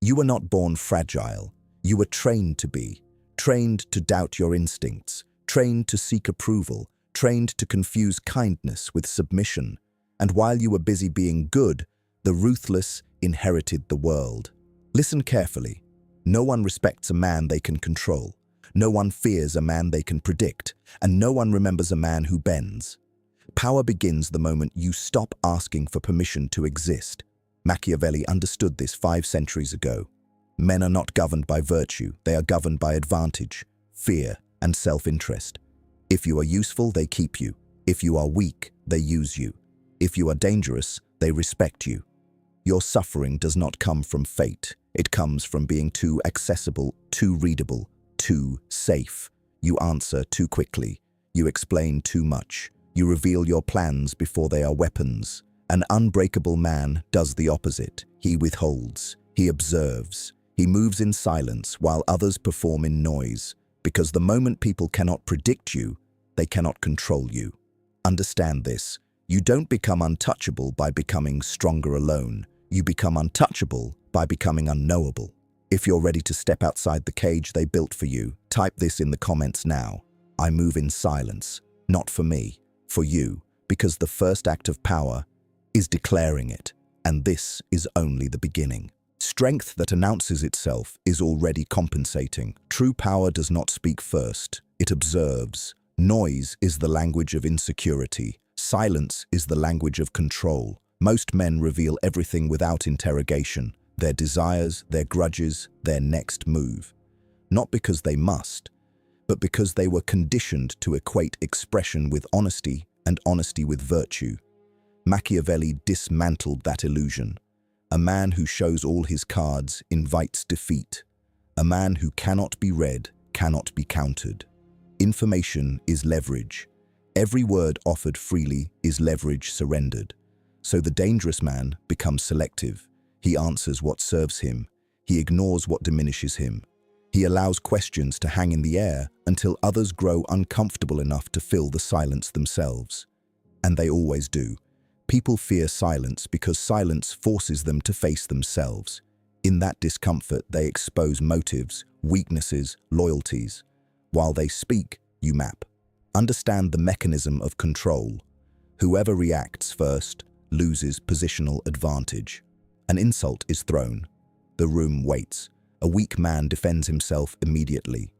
You were not born fragile. You were trained to be. Trained to doubt your instincts. Trained to seek approval. Trained to confuse kindness with submission. And while you were busy being good, the ruthless inherited the world. Listen carefully. No one respects a man they can control. No one fears a man they can predict. And no one remembers a man who bends. Power begins the moment you stop asking for permission to exist. Machiavelli understood this 5 centuries ago. Men are not governed by virtue, they are governed by advantage, fear, and self-interest. If you are useful, they keep you. If you are weak, they use you. If you are dangerous, they respect you. Your suffering does not come from fate. It comes from being too accessible, too readable, too safe. You answer too quickly. You explain too much. You reveal your plans before they are weapons. An unbreakable man does the opposite. He withholds. He observes. He moves in silence while others perform in noise. Because the moment people cannot predict you, they cannot control you. Understand this. You don't become untouchable by becoming stronger alone. You become untouchable by becoming unknowable. If you're ready to step outside the cage they built for you, type this in the comments now. I move in silence. Not for me, for you. Because the first act of power is declaring it. And this is only the beginning. Strength that announces itself is already compensating. True power does not speak first. It observes. Noise is the language of insecurity. Silence is the language of control. Most men reveal everything without interrogation. Their desires, their grudges, their next move. Not because they must, but because they were conditioned to equate expression with honesty and honesty with virtue. Machiavelli dismantled that illusion. A man who shows all his cards invites defeat. A man who cannot be read cannot be countered. Information is leverage. Every word offered freely is leverage surrendered. So the dangerous man becomes selective. He answers what serves him. He ignores what diminishes him. He allows questions to hang in the air until others grow uncomfortable enough to fill the silence themselves. And they always do. People fear silence because silence forces them to face themselves. In that discomfort, they expose motives, weaknesses, loyalties. While they speak, you map. Understand the mechanism of control. Whoever reacts first loses positional advantage. An insult is thrown. The room waits. A weak man defends himself immediately.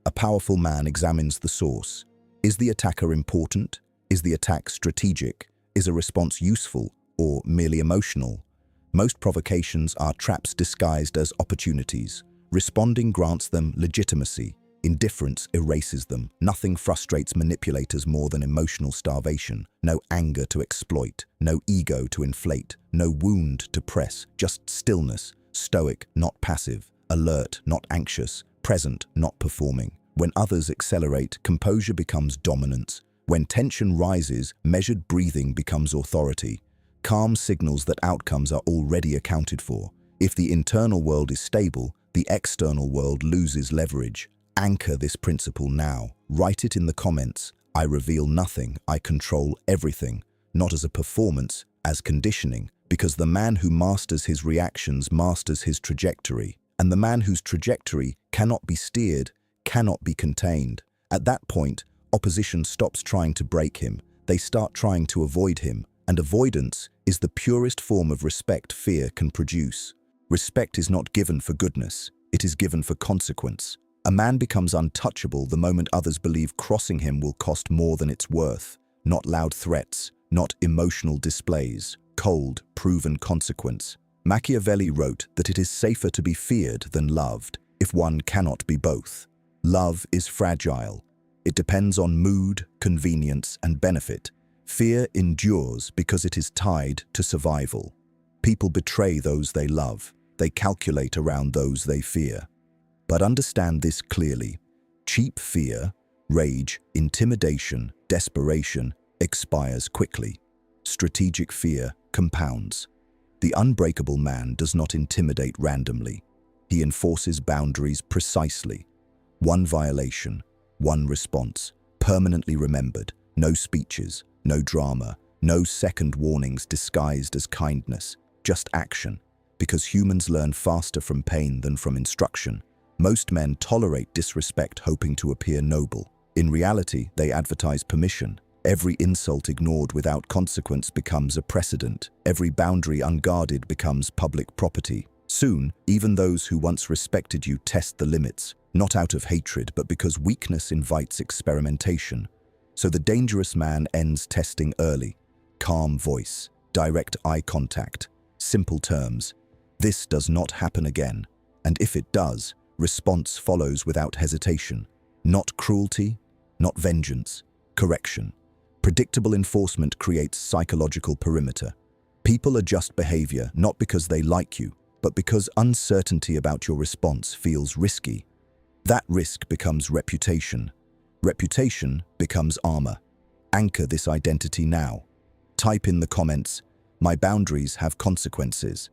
A powerful man examines the source. Is the attacker important? Is the attack strategic? Is a response useful or merely emotional? Most provocations are traps disguised as opportunities. Responding grants them legitimacy. Indifference erases them. Nothing frustrates manipulators more than emotional starvation. No anger to exploit. No ego to inflate. No wound to press. Just stillness. Stoic, not passive. Alert, not anxious. Present, not performing. When others accelerate, composure becomes dominance. When tension rises, measured breathing becomes authority. Calm signals that outcomes are already accounted for. If the internal world is stable, the external world loses leverage. Anchor this principle now. Write it in the comments. I reveal nothing. I control everything. Not as a performance, as conditioning. Because the man who masters his reactions masters his trajectory. And the man whose trajectory cannot be steered, cannot be contained. At that point, opposition stops trying to break him. They start trying to avoid him. And avoidance is the purest form of respect fear can produce. Respect is not given for goodness. It is given for consequence. A man becomes untouchable the moment others believe crossing him will cost more than it's worth. Not loud threats, not emotional displays, cold, proven consequence. Machiavelli wrote that it is safer to be feared than loved if one cannot be both. Love is fragile. It depends on mood, convenience, and benefit. Fear endures because it is tied to survival. People betray those they love. They calculate around those they fear. But understand this clearly. Cheap fear, rage, intimidation, desperation expires quickly. Strategic fear compounds. The unbreakable man does not intimidate randomly. He enforces boundaries precisely. One violation, one response, permanently remembered. No speeches, no drama, no second warnings disguised as kindness, just action. because humans learn faster from pain than from instruction. Most men tolerate disrespect hoping to appear noble. In reality, they advertise permission. Every insult ignored without consequence becomes a precedent. Every boundary unguarded becomes public property. Soon, even those who once respected you test the limits, not out of hatred, but because weakness invites experimentation. So the dangerous man ends testing early. Calm voice, direct eye contact, simple terms. This does not happen again. And if it does, response follows without hesitation. Not cruelty, not vengeance, correction. Predictable enforcement creates psychological perimeter. People adjust behavior not because they like you, but because uncertainty about your response feels risky. That risk becomes reputation. Reputation becomes armor. Anchor this identity now. Type in the comments, "My boundaries have consequences."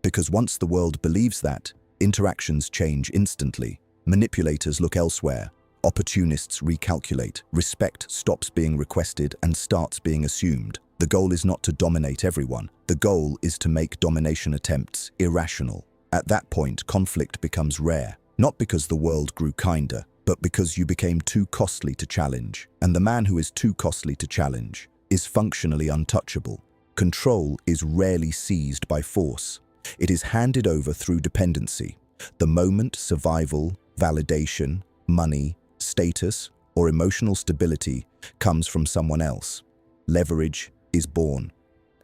Because once the world believes that, interactions change instantly. Manipulators look elsewhere. Opportunists recalculate. Respect stops being requested and starts being assumed. The goal is not to dominate everyone. The goal is to make domination attempts irrational. At that point, conflict becomes rare. Not because the world grew kinder, but because you became too costly to challenge. And the man who is too costly to challenge is functionally untouchable. Control is rarely seized by force. It is handed over through dependency. The moment survival, validation, money, status, or emotional stability comes from someone else, leverage is born.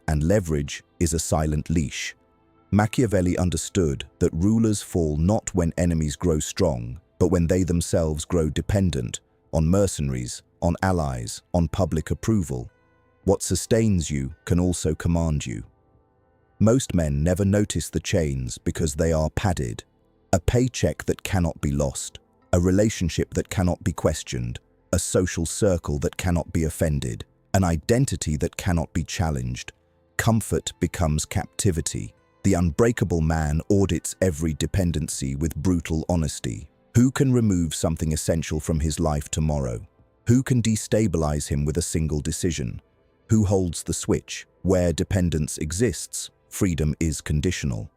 And leverage is a silent leash. Machiavelli understood that rulers fall not when enemies grow strong, but when they themselves grow dependent on mercenaries, on allies, on public approval. What sustains you can also command you. Most men never notice the chains because they are padded. A paycheck that cannot be lost, a relationship that cannot be questioned, a social circle that cannot be offended, an identity that cannot be challenged. Comfort becomes captivity. The unbreakable man audits every dependency with brutal honesty. Who can remove something essential from his life tomorrow? Who can destabilize him with a single decision? Who holds the switch? Where dependence exists, freedom is conditional.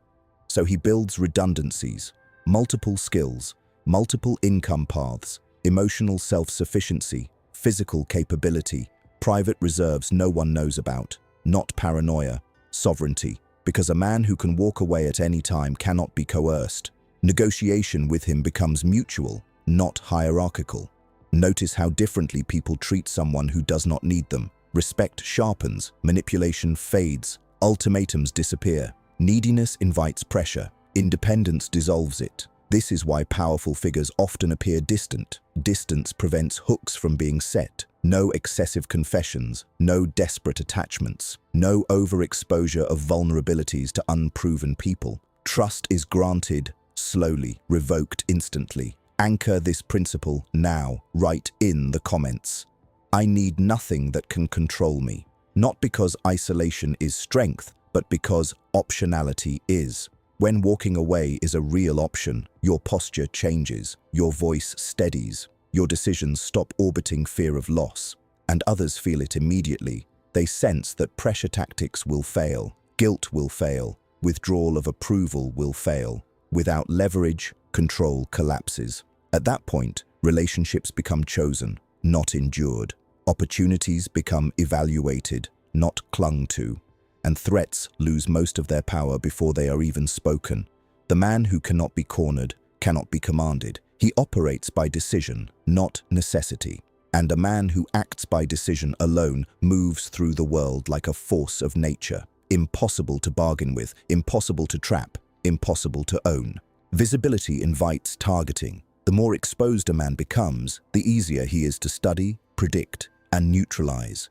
So he builds redundancies, multiple skills, multiple income paths, emotional self-sufficiency, physical capability, private reserves no one knows about, not paranoia, sovereignty, because a man who can walk away at any time cannot be coerced. Negotiation with him becomes mutual, not hierarchical. Notice how differently people treat someone who does not need them. Respect sharpens, manipulation fades, ultimatums disappear. Neediness invites pressure, independence dissolves it. This is why powerful figures often appear distant. Distance prevents hooks from being set. No excessive confessions, no desperate attachments, no overexposure of vulnerabilities to unproven people. Trust is granted slowly, revoked instantly. Anchor this principle now, right in the comments. I need nothing that can control me. Not because isolation is strength, but because optionality is. When walking away is a real option, your posture changes, your voice steadies, your decisions stop orbiting fear of loss. And others feel it immediately. They sense that pressure tactics will fail, guilt will fail, withdrawal of approval will fail. Without leverage, control collapses. At that point, relationships become chosen, not endured. Opportunities become evaluated, not clung to. And threats lose most of their power before they are even spoken. The man who cannot be cornered cannot be commanded. He operates by decision, not necessity. And a man who acts by decision alone moves through the world like a force of nature. Impossible to bargain with, impossible to trap, impossible to own. Visibility invites targeting. The more exposed a man becomes, the easier he is to study, predict, and neutralize.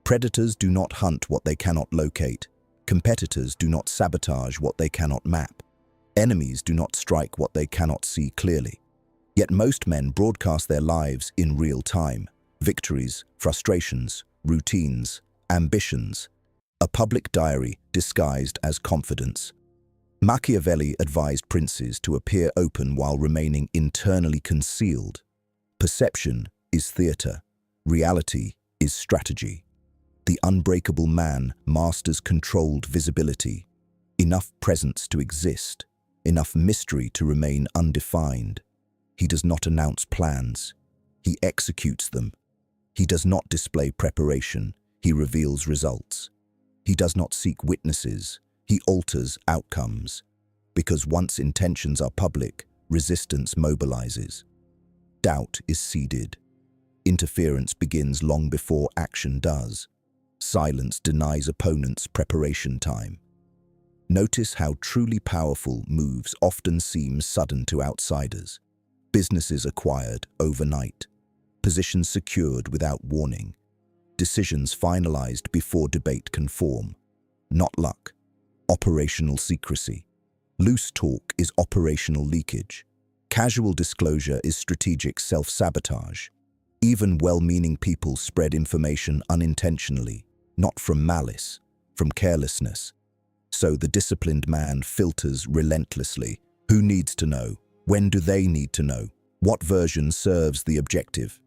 Predators do not hunt what they cannot locate. Competitors do not sabotage what they cannot map. Enemies do not strike what they cannot see clearly. Yet most men broadcast their lives in real time. Victories, frustrations, routines, ambitions. A public diary disguised as confidence. Machiavelli advised princes to appear open while remaining internally concealed. Perception is theater. Reality is strategy. The unbreakable man masters controlled visibility. enough presence to exist, enough mystery to remain undefined. He does not announce plans. He executes them. He does not display preparation. He reveals results. He does not seek witnesses. He alters outcomes. Because once intentions are public, resistance mobilizes. Doubt is seeded. Interference begins long before action does. Silence denies opponents preparation time. Notice how truly powerful moves often seem sudden to outsiders. Businesses acquired overnight. Positions secured without warning. Decisions finalized before debate can form. Not luck. Operational secrecy. Loose talk is operational leakage. Casual disclosure is strategic self-sabotage. Even well-meaning people spread information unintentionally, not from malice, from carelessness. So the disciplined man filters relentlessly. Who needs to know? When do they need to know? What version serves the objective?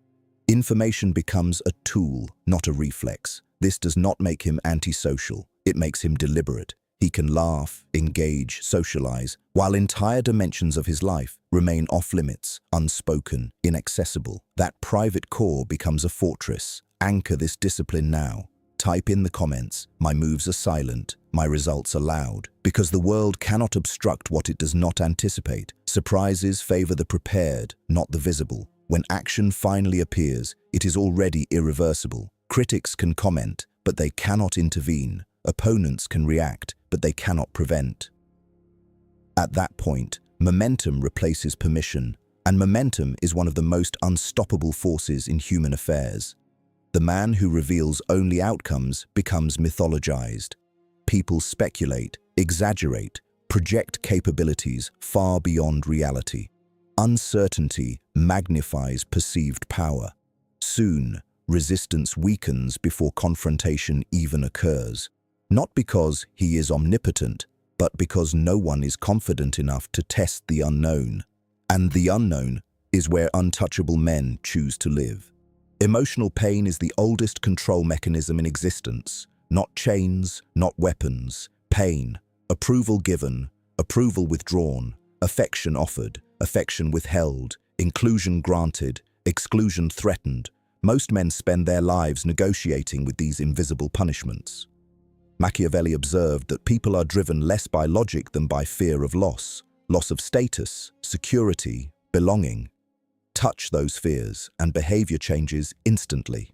Information becomes a tool, not a reflex. This does not make him antisocial. It makes him deliberate. He can laugh, engage, socialize, while entire dimensions of his life remain off-limits, unspoken, inaccessible. That private core becomes a fortress. Anchor this discipline now. Type in the comments, my moves are silent, my results are loud. Because the world cannot obstruct what it does not anticipate. Surprises favor the prepared, not the visible. When action finally appears, it is already irreversible. Critics can comment, but they cannot intervene. Opponents can react, but they cannot prevent. At that point, momentum replaces permission, and momentum is one of the most unstoppable forces in human affairs. The man who reveals only outcomes becomes mythologized. People speculate, exaggerate, project capabilities far beyond reality. Uncertainty magnifies perceived power. Soon, resistance weakens before confrontation even occurs. Not because he is omnipotent, but because no one is confident enough to test the unknown. And the unknown is where untouchable men choose to live. Emotional pain is the oldest control mechanism in existence. Not chains, not weapons. Pain. Approval given, approval withdrawn, affection offered, affection withheld, inclusion granted, exclusion threatened. Most men spend their lives negotiating with these invisible punishments. Machiavelli observed that people are driven less by logic than by fear of loss of status, security, belonging. Touch those fears, and behavior changes instantly.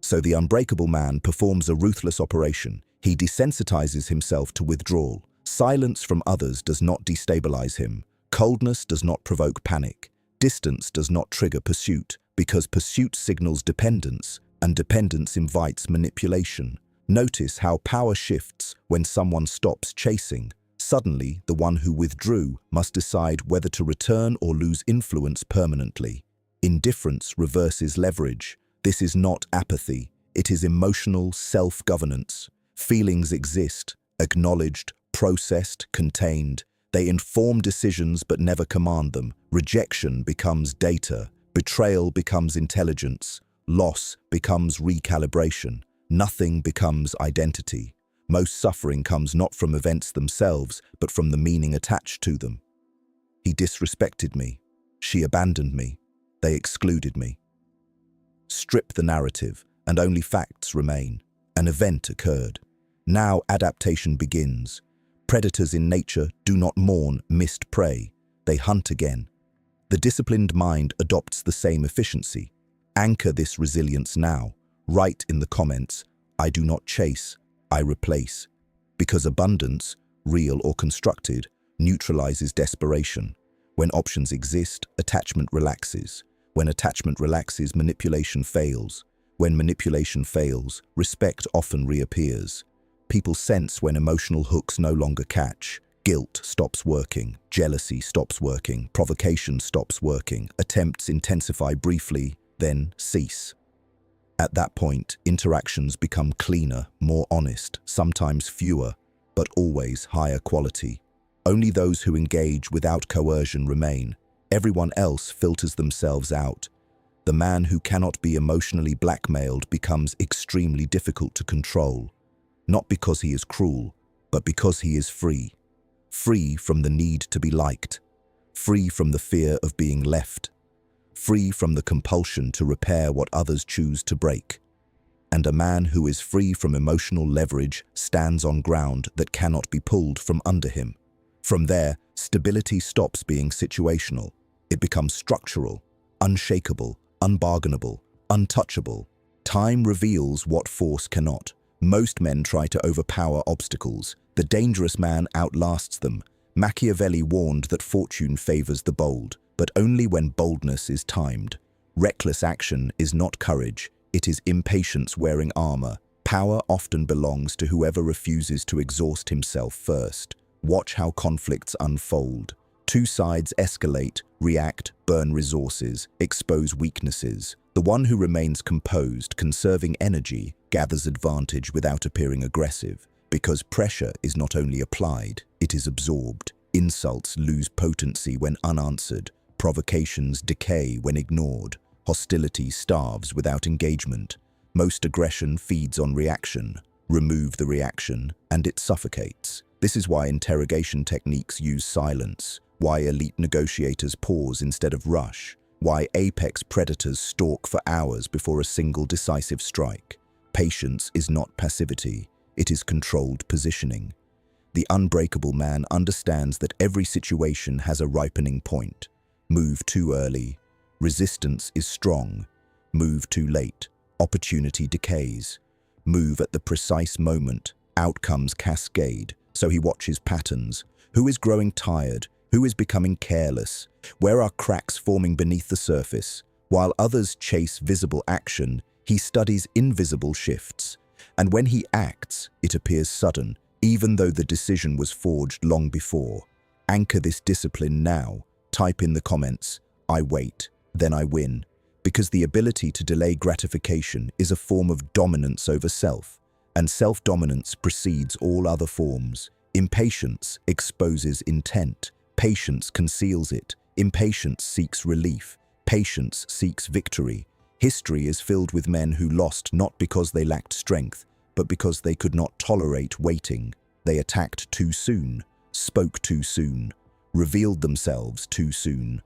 So the unbreakable man performs a ruthless operation. He desensitizes himself to withdrawal. Silence from others does not destabilize him. Coldness does not provoke panic. Distance does not trigger pursuit, because pursuit signals dependence, and dependence invites manipulation. Notice how power shifts when someone stops chasing. Suddenly, the one who withdrew must decide whether to return or lose influence permanently. Indifference reverses leverage. This is not apathy. It is emotional self-governance. Feelings exist, acknowledged, processed, contained. They inform decisions but never command them. Rejection becomes data. Betrayal becomes intelligence. Loss becomes recalibration. Nothing becomes identity. Most suffering comes not from events themselves, but from the meaning attached to them. He disrespected me. She abandoned me. They excluded me. Strip the narrative, and only facts remain. An event occurred. Now adaptation begins. Predators in nature do not mourn missed prey. They hunt again. The disciplined mind adopts the same efficiency. Anchor this resilience now. Write in the comments, I do not chase, I replace. Because abundance, real or constructed, neutralizes desperation. When options exist, attachment relaxes. When attachment relaxes, manipulation fails. When manipulation fails, respect often reappears. People sense when emotional hooks no longer catch. Guilt stops working, jealousy stops working, provocation stops working, attempts intensify briefly, then cease. At that point, interactions become cleaner, more honest, sometimes fewer, but always higher quality. Only those who engage without coercion remain. Everyone else filters themselves out. The man who cannot be emotionally blackmailed becomes extremely difficult to control. Not because he is cruel, but because he is free. Free from the need to be liked. Free from the fear of being left. Free from the compulsion to repair what others choose to break. And a man who is free from emotional leverage stands on ground that cannot be pulled from under him. From there, stability stops being situational. It becomes structural, unshakable, unbargainable, untouchable. Time reveals what force cannot. Most men try to overpower obstacles. The dangerous man outlasts them. Machiavelli warned that fortune favors the bold, but only when boldness is timed. Reckless action is not courage. It is impatience wearing armor. Power often belongs to whoever refuses to exhaust himself first. Watch how conflicts unfold. Two sides escalate, react, burn resources, expose weaknesses. The one who remains composed, conserving energy, gathers advantage without appearing aggressive, because pressure is not only applied, it is absorbed. Insults lose potency when unanswered. Provocations decay when ignored. Hostility starves without engagement. Most aggression feeds on reaction. Remove the reaction, and it suffocates. This is why interrogation techniques use silence, why elite negotiators pause instead of rush, why apex predators stalk for hours before a single decisive strike. Patience is not passivity, it is controlled positioning. The unbreakable man understands that every situation has a ripening point. Move too early, resistance is strong. Move too late, opportunity decays. Move at the precise moment, outcomes cascade. So he watches patterns. Who is growing tired? Who is becoming careless? Where are cracks forming beneath the surface? While others chase visible action, he studies invisible shifts. And when he acts, it appears sudden, even though the decision was forged long before. Anchor this discipline now. Type in the comments, "I wait, then I win." Because the ability to delay gratification is a form of dominance over self, and self-dominance precedes all other forms. Impatience exposes intent. Patience conceals it. Impatience seeks relief. Patience seeks victory. History is filled with men who lost not because they lacked strength, but because they could not tolerate waiting. They attacked too soon, spoke too soon, revealed themselves too soon.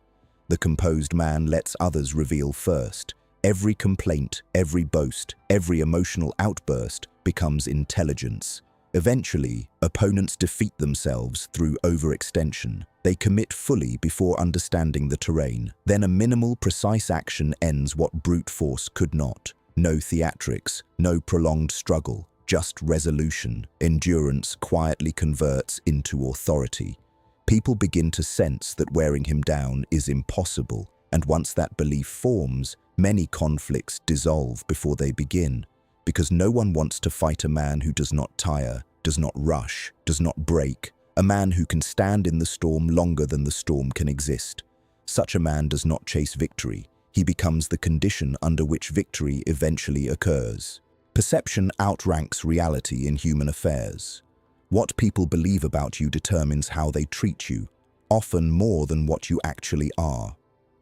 The composed man lets others reveal first. Every complaint, every boast, every emotional outburst becomes intelligence. Eventually, opponents defeat themselves through overextension. They commit fully before understanding the terrain. Then a minimal, precise action ends what brute force could not. No theatrics, no prolonged struggle, just resolution. Endurance quietly converts into authority. People begin to sense that wearing him down is impossible, and once that belief forms, many conflicts dissolve before they begin. Because no one wants to fight a man who does not tire, does not rush, does not break, a man who can stand in the storm longer than the storm can exist. Such a man does not chase victory. He becomes the condition under which victory eventually occurs. Perception outranks reality in human affairs. What people believe about you determines how they treat you, often more than what you actually are.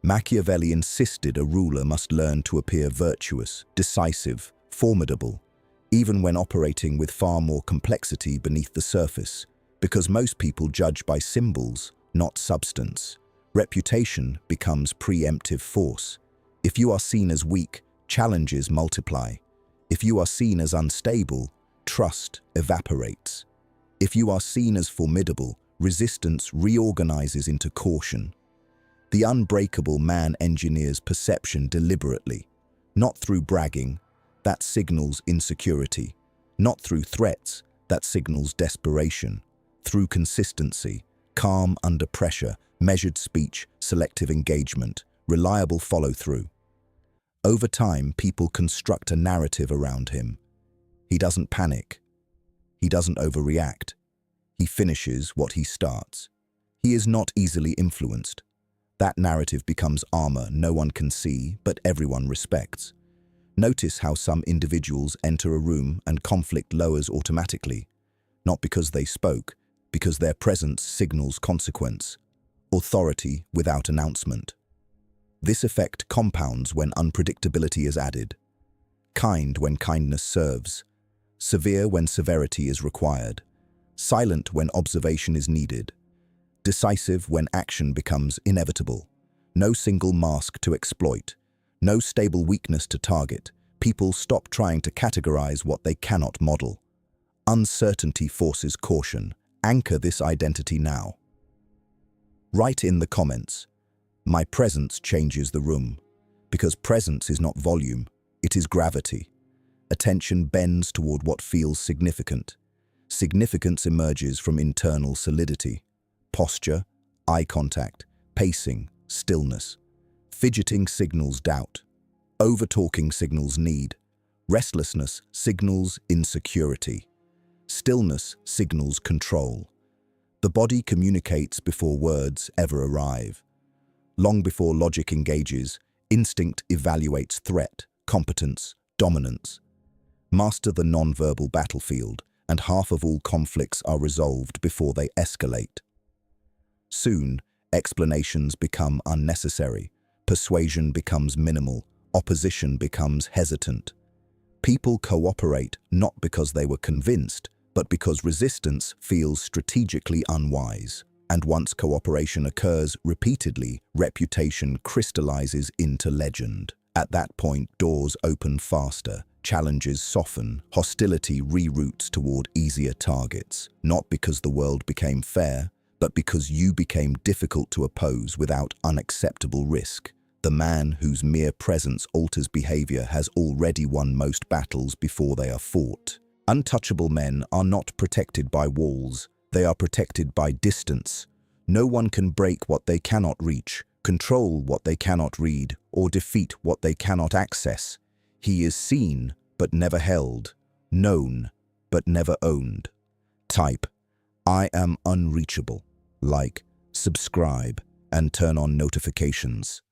Machiavelli insisted a ruler must learn to appear virtuous, decisive, formidable, even when operating with far more complexity beneath the surface, because most people judge by symbols, not substance. Reputation becomes preemptive force. If you are seen as weak, challenges multiply. If you are seen as unstable, trust evaporates. If you are seen as formidable, resistance reorganizes into caution. The unbreakable man engineers perception deliberately, not through bragging, that signals insecurity, not through threats, that signals desperation, through consistency, calm under pressure, measured speech, selective engagement, reliable follow-through. Over time, people construct a narrative around him. He doesn't panic. He doesn't overreact. He finishes what he starts. He is not easily influenced. That narrative becomes armor no one can see, but everyone respects. Notice how some individuals enter a room and conflict lowers automatically, not because they spoke, because their presence signals consequence, authority without announcement. This effect compounds when unpredictability is added, kind when kindness serves, severe when severity is required, silent when observation is needed, decisive when action becomes inevitable. No single mask to exploit, no stable weakness to target. People stop trying to categorize what they cannot model. Uncertainty forces caution. Anchor this identity now. Write in the comments, "My presence changes the room," because presence is not volume, it is gravity. Attention bends toward what feels significant. Significance emerges from internal solidity. Posture, eye contact, pacing, stillness. Fidgeting signals doubt. Over-talking signals need. Restlessness signals insecurity. Stillness signals control. The body communicates before words ever arrive. Long before logic engages, instinct evaluates threat, competence, dominance. Master the non-verbal battlefield, and half of all conflicts are resolved before they escalate. Soon, explanations become unnecessary, persuasion becomes minimal, opposition becomes hesitant. People cooperate not because they were convinced, but because resistance feels strategically unwise. And once cooperation occurs repeatedly, reputation crystallizes into legend. At that point, doors open faster, challenges soften, hostility reroutes toward easier targets, not because the world became fair, but because you became difficult to oppose without unacceptable risk. The man whose mere presence alters behavior has already won most battles before they are fought. Untouchable men are not protected by walls, they are protected by distance. No one can break what they cannot reach, control what they cannot read, or defeat what they cannot access. He is seen, but never held, known, but never owned. Type, "I am unreachable." Like, subscribe, and turn on notifications.